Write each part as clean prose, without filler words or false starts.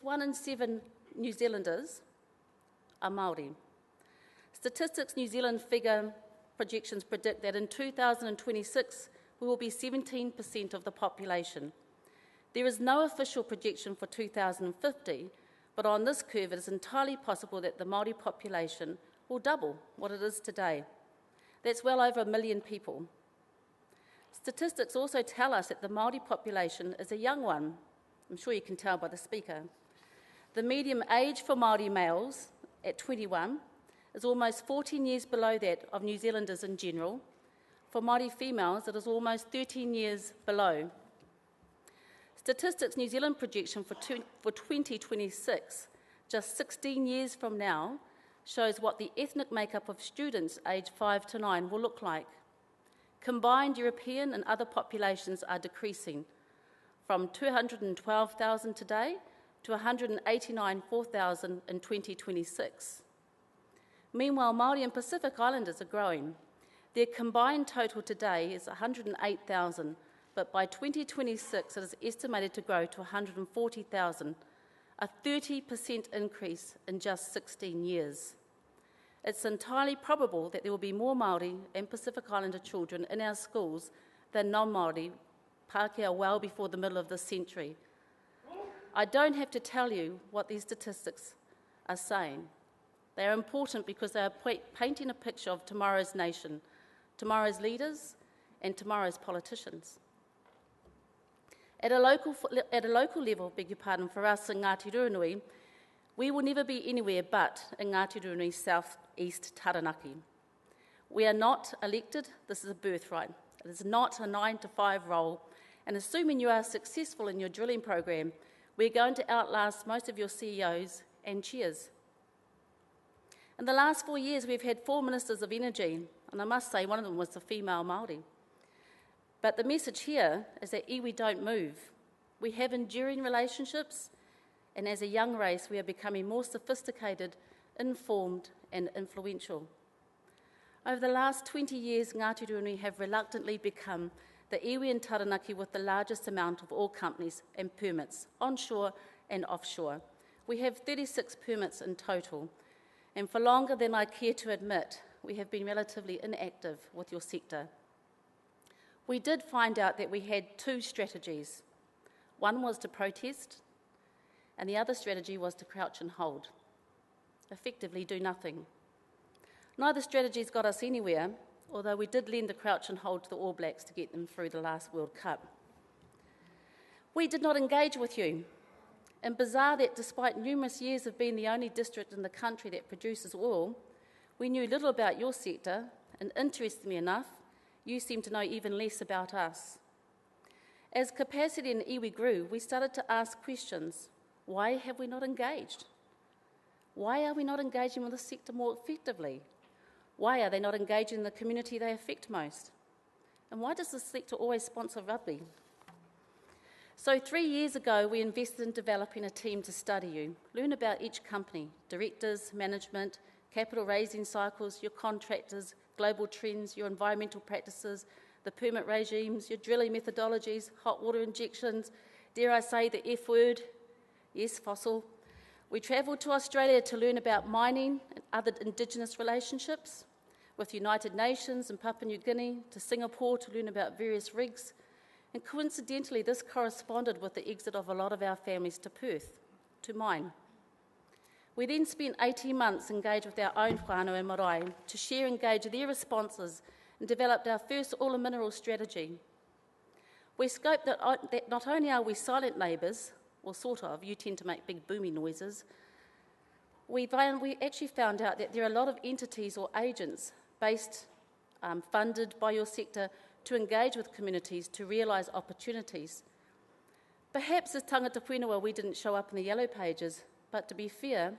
1 in 7 New Zealanders are Māori. Statistics New Zealand figure projections predict that in 2026 we will be 17% of the population. There is no official projection for 2050, but on this curve it is entirely possible that the Māori population will double what it is today. That's well over 1 million people. Statistics also tell us that the Māori population is a young one. I'm sure you can tell by the speaker. The median age for Māori males at 21 is almost 14 years below that of New Zealanders in general. For Māori females, it is almost 13 years below. Statistics New Zealand projection for 2026, just 16 years from now, shows what the ethnic makeup of students aged 5 to 9 will look like. Combined European and other populations are decreasing from 212,000 today to 189,000 in 2026. Meanwhile, Māori and Pacific Islanders are growing. Their combined total today is 108,000, but by 2026 it is estimated to grow to 140,000, a 30% increase in just 16 years. It's entirely probable that there will be more Māori and Pacific Islander children in our schools than non-Māori Pākehā well before the middle of this century. I don't have to tell you what these statistics are saying. They are important because they are painting a picture of tomorrow's nation, tomorrow's leaders, and tomorrow's politicians. At a local level, for us in Ngāti Ruanui, we will never be anywhere but in Ngāti Ruanui's south-east Taranaki. We are not elected, this is a birthright. It is not a 9-to-5 role, and assuming you are successful in your drilling program, we're going to outlast most of your CEOs and chairs. In the last 4 years, we've had 4 ministers of energy, and I must say one of them was a female Māori. But the message here is that iwi don't move. We have enduring relationships, and as a young race, we are becoming more sophisticated, informed, and influential. Over the last 20 years, Ngāti Ruanui have reluctantly become the iwi in Taranaki with the largest amount of all companies and permits, onshore and offshore. We have 36 permits in total, and for longer than I care to admit, we have been relatively inactive with your sector. We did find out that we had 2 strategies. One was to protest, and the other strategy was to crouch and hold, effectively do nothing. Neither strategies got us anywhere, although we did lend the crouch and hold to the All Blacks to get them through the last World Cup. We did not engage with you. And bizarre that despite numerous years of being the only district in the country that produces oil, we knew little about your sector, and interestingly enough, you seem to know even less about us. As capacity in iwi grew, we started to ask questions. Why have we not engaged? Why are we not engaging with the sector more effectively? Why are they not engaging in the community they affect most? And why does the sector always sponsor rugby? So 3 years ago, we invested in developing a team to study you, learn about each company, directors, management, capital raising cycles, your contractors, global trends, your environmental practices, the permit regimes, your drilling methodologies, hot water injections, dare I say the F word, yes, fossil. We travelled to Australia to learn about mining and other Indigenous relationships, with United Nations and Papua New Guinea, to Singapore to learn about various rigs, and coincidentally this corresponded with the exit of a lot of our families to Perth, to mine. We then spent 18 months engaged with our own whānau and marae to share and engage their responses and developed our first oil and mineral strategy. We scoped that not only are we silent neighbours, well sort of, you tend to make big booming noises, we actually found out that there are a lot of entities or agents based, funded by your sector to engage with communities to realise opportunities. Perhaps as tangata whenua we didn't show up in the yellow pages, but to be fair,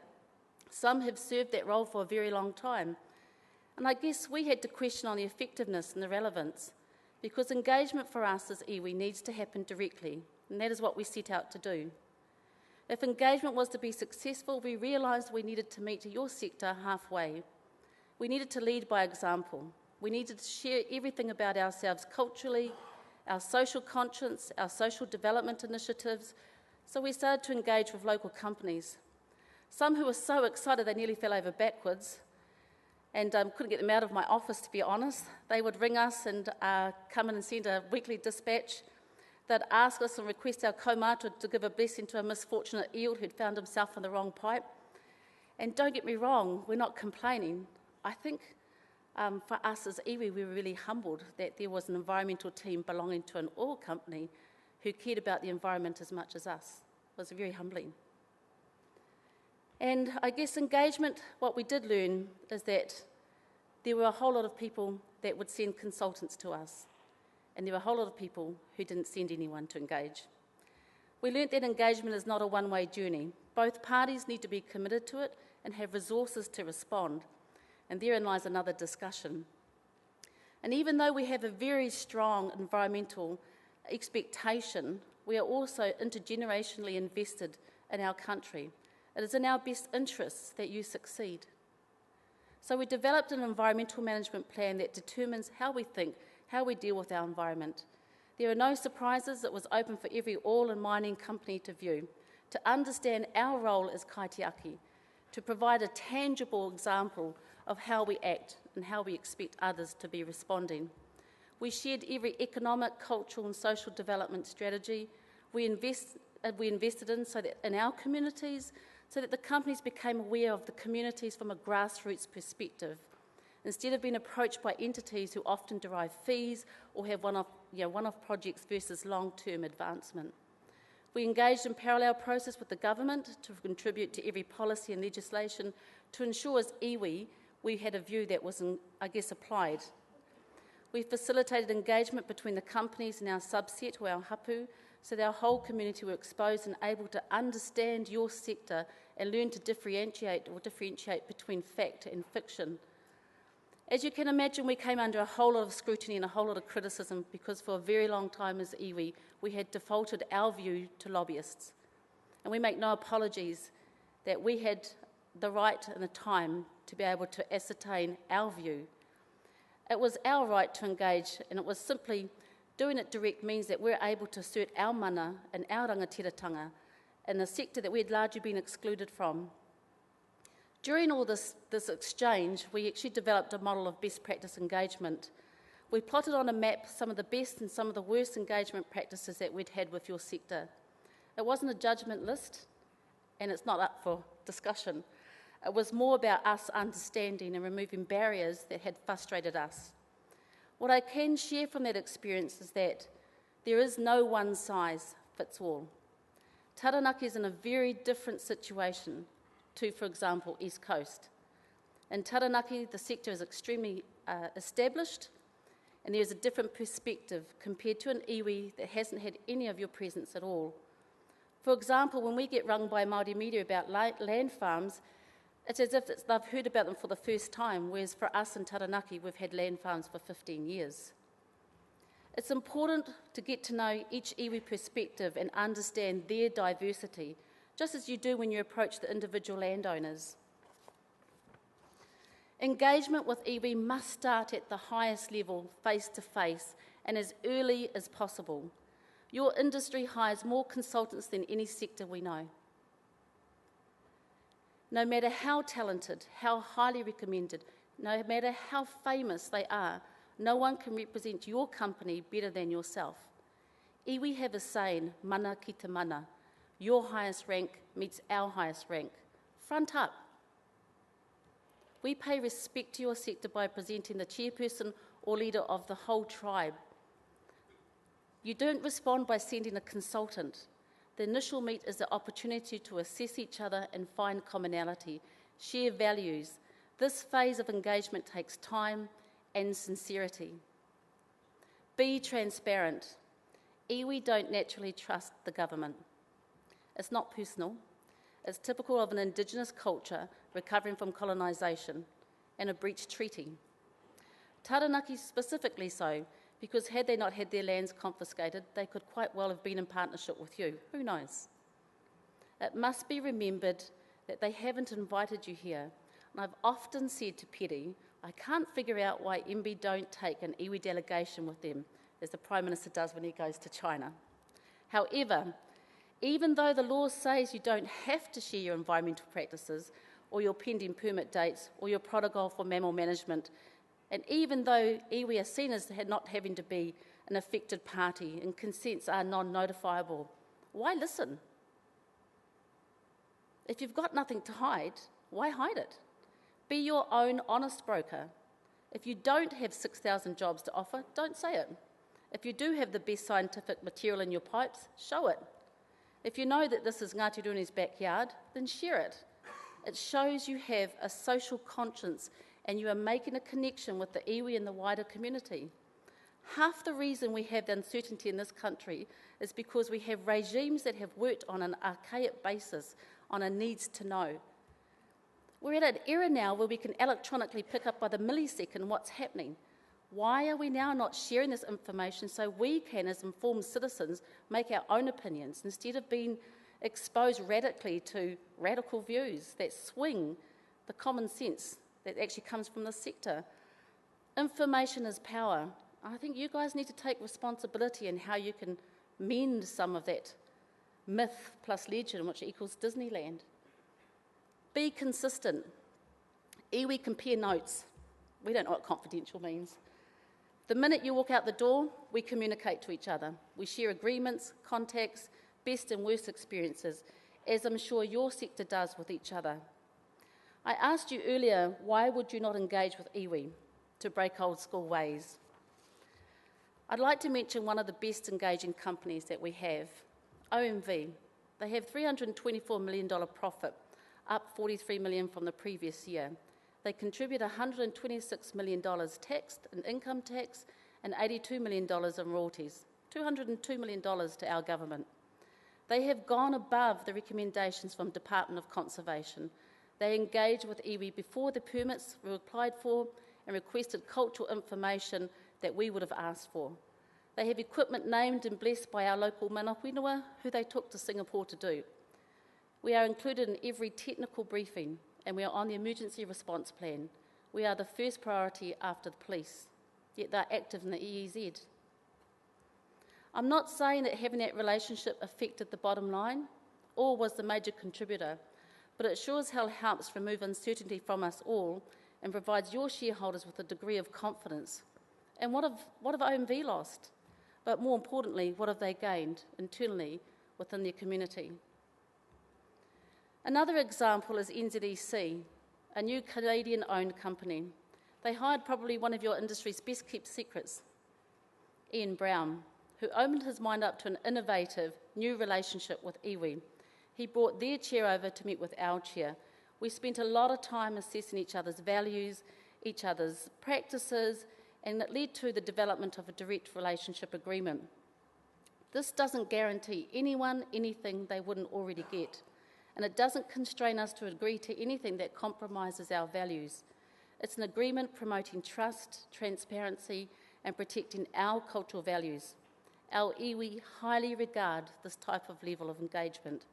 some have served that role for a very long time. And I guess we had to question on the effectiveness and the relevance, because engagement for us as iwi needs to happen directly, and that is what we set out to do. If engagement was to be successful, we realised we needed to meet your sector halfway. We needed to lead by example. We needed to share everything about ourselves culturally, our social conscience, our social development initiatives, So we started to engage with local companies, some who were so excited they nearly fell over backwards, and couldn't get them out of my office, to be honest. They would ring us and come in and send a weekly dispatch. They'd ask us and request our kaumātua to give a blessing to a misfortunate eel who'd found himself in the wrong pipe. And don't get me wrong, we're not complaining. I think for us as iwi, we were really humbled that there was an environmental team belonging to an oil company who cared about the environment as much as us. It was very humbling. And I guess engagement, what we did learn is that there were a whole lot of people that would send consultants to us, and there were a whole lot of people who didn't send anyone to engage. We learnt that engagement is not a one-way journey. Both parties need to be committed to it and have resources to respond, and therein lies another discussion. And even though we have a very strong environmental expectation, we are also intergenerationally invested in our country. It is in our best interests that you succeed. So we developed an environmental management plan that determines how we think, how we deal with our environment. There are no surprises. It was open for every oil and mining company to view, to understand our role as kaitiaki, to provide a tangible example of how we act and how we expect others to be responding. We shared every economic, cultural and social development strategy we invested in our communities, so that the companies became aware of the communities from a grassroots perspective, instead of being approached by entities who often derive fees or have one-off projects versus long-term advancement. We engaged in parallel process with the government to contribute to every policy and legislation to ensure as iwi we had a view that was, applied. We facilitated engagement between the companies in our subset, or our hapu, so that our whole community were exposed and able to understand your sector and learn to differentiate between fact and fiction. As you can imagine, we came under a whole lot of scrutiny and a whole lot of criticism because for a very long time as iwi, we had defaulted our view to lobbyists. And we make no apologies that we had the right and the time to be able to ascertain our view. It was our right to engage, and it was simply doing it direct means that we're able to assert our mana and our rangatiratanga in a sector that we had largely been excluded from. During all this exchange, we actually developed a model of best practice engagement. We plotted on a map some of the best and some of the worst engagement practices that we'd had with your sector. It wasn't a judgment list, and it's not up for discussion. It was more about us understanding and removing barriers that had frustrated us. What I can share from that experience is that there is no one size fits all. Taranaki is in a very different situation to, for example, East Coast. In Taranaki, the sector is extremely established, and there's a different perspective compared to an iwi that hasn't had any of your presence at all. For example, when we get rung by Māori media about land farms, it's as if they've heard about them for the first time, whereas for us in Taranaki, we've had land farms for 15 years. It's important to get to know each iwi perspective and understand their diversity, just as you do when you approach the individual landowners. Engagement with iwi must start at the highest level, face-to-face, and as early as possible. Your industry hires more consultants than any sector we know. No matter how talented, how highly recommended, no matter how famous they are, no one can represent your company better than yourself. Iwi have a saying, mana ki te mana. Your highest rank meets our highest rank. Front up. We pay respect to your sector by presenting the chairperson or leader of the whole tribe. You don't respond by sending a consultant. The initial meet is the opportunity to assess each other and find commonality, share values. This phase of engagement takes time and sincerity. Be transparent. Iwi don't naturally trust the government. It's not personal. It's typical of an Indigenous culture recovering from colonisation and a breached treaty. Taranaki specifically so, because had they not had their lands confiscated, they could quite well have been in partnership with you. Who knows? It must be remembered that they haven't invited you here. And I've often said to Peri, I can't figure out why MB don't take an iwi delegation with them, as the Prime Minister does when he goes to China. However, Even though the law says you don't have to share your environmental practices or your pending permit dates or your protocol for mammal management, and even though iwi are seen as not having to be an affected party and consents are non-notifiable, why listen? If you've got nothing to hide, why hide it? Be your own honest broker. If you don't have 6,000 jobs to offer, don't say it. If you do have the best scientific material in your pipes, show it. If you know that this is Ngāti Ruanui's backyard, then share it. It shows you have a social conscience and you are making a connection with the iwi and the wider community. Half the reason we have the uncertainty in this country is because we have regimes that have worked on an archaic basis, on a needs to know. We're at an era now where we can electronically pick up by the millisecond what's happening. Why are we now not sharing this information so we can, as informed citizens, make our own opinions instead of being exposed radically to radical views that swing the common sense that actually comes from the sector? Information is power. I think you guys need to take responsibility in how you can mend some of that myth plus legend, which equals Disneyland. Be consistent. Iwi compare notes. We don't know what confidential means. The minute you walk out the door, we communicate to each other. We share agreements, contacts, best and worst experiences, as I'm sure your sector does with each other. I asked you earlier, why would you not engage with iwi to break old school ways? I'd like to mention one of the best engaging companies that we have, OMV. They have $324 million profit, up $43 million from the previous year. They contribute $126 million taxed in income tax and $82 million in royalties, $202 million to our government. They have gone above the recommendations from Department of Conservation. They engaged with iwi before the permits were applied for and requested cultural information that we would have asked for. They have equipment named and blessed by our local mana whenua, who they took to Singapore to do. We are included in every technical briefing, and we are on the emergency response plan. We are the first priority after the police, yet they're active in the EEZ. I'm not saying that having that relationship affected the bottom line or was the major contributor, but it sure as hell helps remove uncertainty from us all and provides your shareholders with a degree of confidence. And what have OMV lost? But more importantly, what have they gained internally within their community? Another example is NZEC, a new Canadian-owned company. They hired probably one of your industry's best-kept secrets, Ian Brown, who opened his mind up to an innovative new relationship with iwi. He brought their chair over to meet with our chair. We spent a lot of time assessing each other's values, each other's practices, and it led to the development of a direct relationship agreement. This doesn't guarantee anyone anything they wouldn't already get, and it doesn't constrain us to agree to anything that compromises our values. It's an agreement promoting trust, transparency, and protecting our cultural values. Our iwi highly regard this type of level of engagement.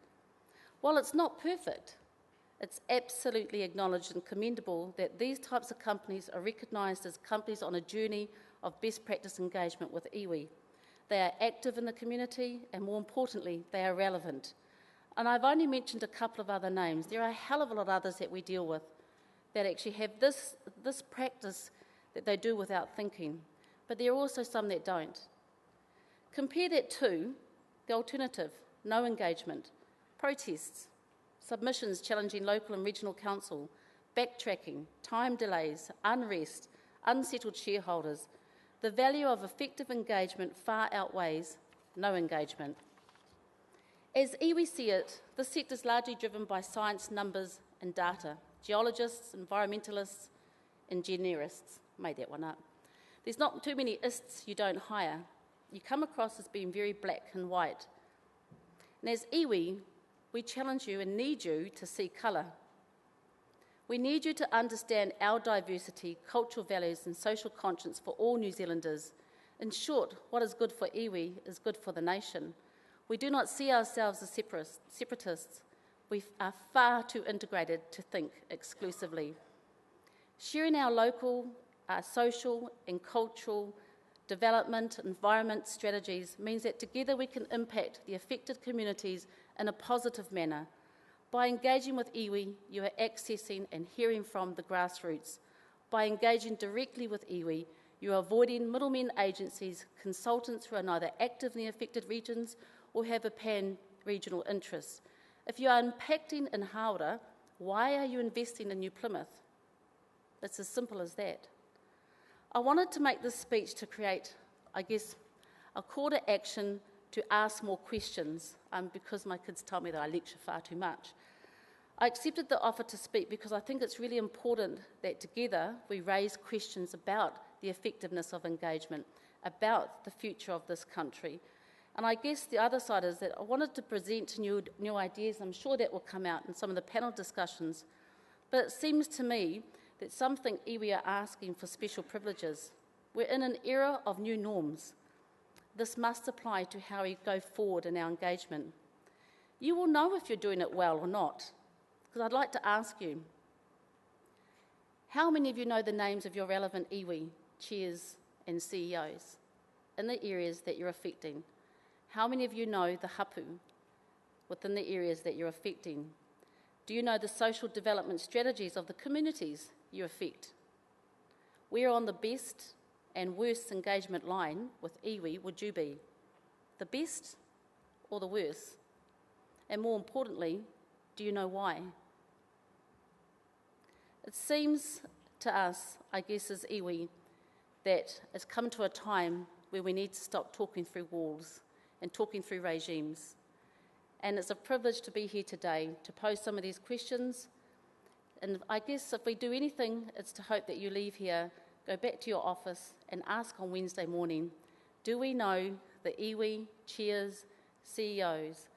While it's not perfect, it's absolutely acknowledged and commendable that these types of companies are recognised as companies on a journey of best practice engagement with iwi. They are active in the community, and more importantly, they are relevant. And I've only mentioned a couple of other names. There are a hell of a lot of others that we deal with that actually have this practice that they do without thinking. But there are also some that don't. Compare that to the alternative, no engagement, protests, submissions challenging local and regional council, backtracking, time delays, unrest, unsettled shareholders. The value of effective engagement far outweighs no engagement. As iwi see it, this sector is largely driven by science, numbers and data. Geologists, environmentalists, engineerists. Made that one up. There's not too many ists you don't hire. You come across as being very black and white. And as iwi, we challenge you and need you to see colour. We need you to understand our diversity, cultural values and social conscience for all New Zealanders. In short, what is good for iwi is good for the nation. We do not see ourselves as separatists. We are far too integrated to think exclusively. Sharing our local, our social and cultural development, environment strategies means that together we can impact the affected communities in a positive manner. By engaging with iwi, you are accessing and hearing from the grassroots. By engaging directly with iwi, you are avoiding middlemen agencies, consultants who are neither active in the affected regions or have a pan-regional interest. If you are impacting in Hawera, why are you investing in New Plymouth? It's as simple as that. I wanted to make this speech to create, I guess, a call to action to ask more questions, because my kids tell me that I lecture far too much. I accepted the offer to speak because I think it's really important that together we raise questions about the effectiveness of engagement, about the future of this country. And I guess the other side is that I wanted to present new ideas. I'm sure that will come out in some of the panel discussions. But it seems to me that something iwi are asking for special privileges. We're in an era of new norms. This must apply to how we go forward in our engagement. You will know if you're doing it well or not, because I'd like to ask you, how many of you know the names of your relevant iwi, chairs and CEOs in the areas that you're affecting? How many of you know the hapu within the areas that you're affecting? Do you know the social development strategies of the communities you affect? Where on the best and worst engagement line with iwi would you be? The best or the worst? And more importantly, do you know why? It seems to us, I guess as iwi, that it's come to a time where we need to stop talking through walls and talking through regimes. And it's a privilege to be here today to pose some of these questions. And I guess if we do anything, it's to hope that you leave here, go back to your office and ask on Wednesday morning, do we know the iwi, chairs, CEOs?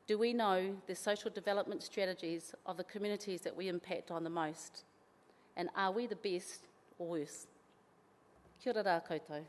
Do we know the social development strategies of the communities that we impact on the most? And are we the best or worse? Kia ora rā koutou.